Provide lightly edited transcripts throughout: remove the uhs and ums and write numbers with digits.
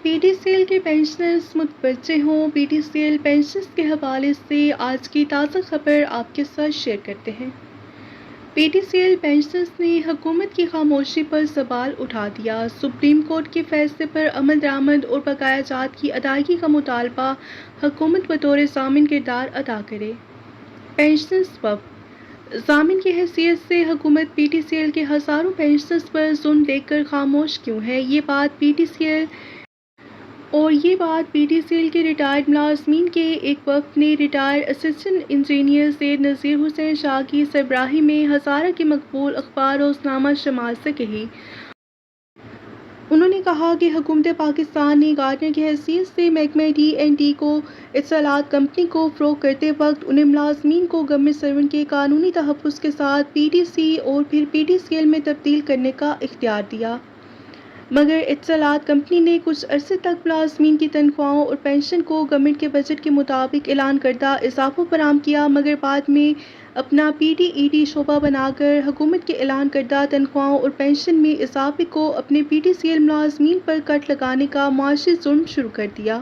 پی T C L کے pensioners متوجہ ہوں۔ P T C L pensioners کے حوالے سے آج کی تازہ خبر آپ کے ساتھ شیئر کرتے ہیں۔ P T C L pensioners نے حکومت کی خاموشی پر سوال اٹھا دیا۔ سپریم کورٹ کے فیصلے پر عمل درآمد اور بقایا جات کی ادائیگی کا مطالبہ، حکومت بطور ضامن کردار ادا کرے۔ پینشنرز وفد ضامن کی حیثیت سے حکومت پی ٹی سی ایل کے ہزاروں پینشنرز پر ظلم دیکھ کر خاموش کیوں ہے؟ یہ بات پی ٹی سی ایل کے ریٹائرڈ ملازمین کے ایک وفد نے ریٹائرڈ اسسٹنٹ انجینئر سید نذیر حسین شاہ کی سربراہی میں ہزارہ کے مقبول اخبار روزنامہ شمال سے کہی۔ انہوں نے کہا کہ حکومت پاکستان نے گارڈنر کی حیثیت سے محکمہ ڈی اینڈ ٹی کو اتصالات کمپنی کو فروغ کرتے وقت انہیں ملازمین کو گورنمنٹ سرونٹ کے قانونی تحفظ کے ساتھ پی ٹی سی اور پھر پی ٹی سی ایل میں تبدیل کرنے کا اختیار دیا، مگر اتصالات کمپنی نے کچھ عرصے تک ملازمین کی تنخواہوں اور پنشن کو گورنمنٹ کے بجٹ کے مطابق اعلان کردہ اضافہ فراہم کیا، مگر بعد میں اپنا پی ٹی ای ٹی شعبہ بنا کر حکومت کے اعلان کردہ تنخواہوں اور پنشن میں اضافے کو اپنے پی ٹی سی ایل ملازمین پر کٹ لگانے کا معاشی ظلم شروع کر دیا،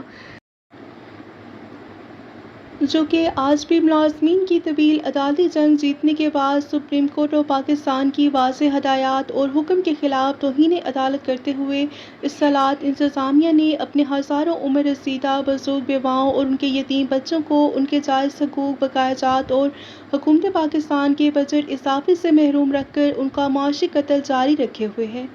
جو کہ آج بھی ملازمین کی طویل عدالتی جنگ جیتنے کے بعد سپریم کورٹ آف پاکستان کی واضح ہدایات اور حکم کے خلاف توہین عدالت کرتے ہوئے اتصالات انتظامیہ نے اپنے ہزاروں عمر رسیدہ بزرگ بیواؤں اور ان کے یتیم بچوں کو ان کے جائز حقوق، بقایا جات اور حکومت پاکستان کے بجٹ اضافے سے محروم رکھ کر ان کا معاشی قتل جاری رکھے ہوئے ہے۔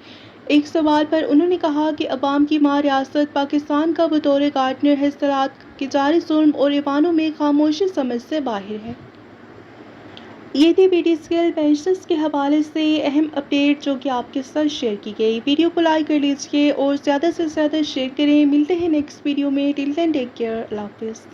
ایک سوال پر انہوں نے کہا کہ عوام کی ماں ریاست پاکستان کا بطور گارڈنر اتصالات کے جاری ظلم اور ایوانوں میں خاموشی سمجھ سے باہر ہے۔ یہ تھی P T C L pensioners کے حوالے سے اہم اپڈیٹ جو کہ آپ کے ساتھ شیئر کی گئی۔ ویڈیو کو لائک کر لیجئے اور زیادہ سے زیادہ شیئر کریں۔ ملتے ہیں نیکسٹ ویڈیو میں۔ ٹل دین ٹیک کیئر۔ اللہ حافظ۔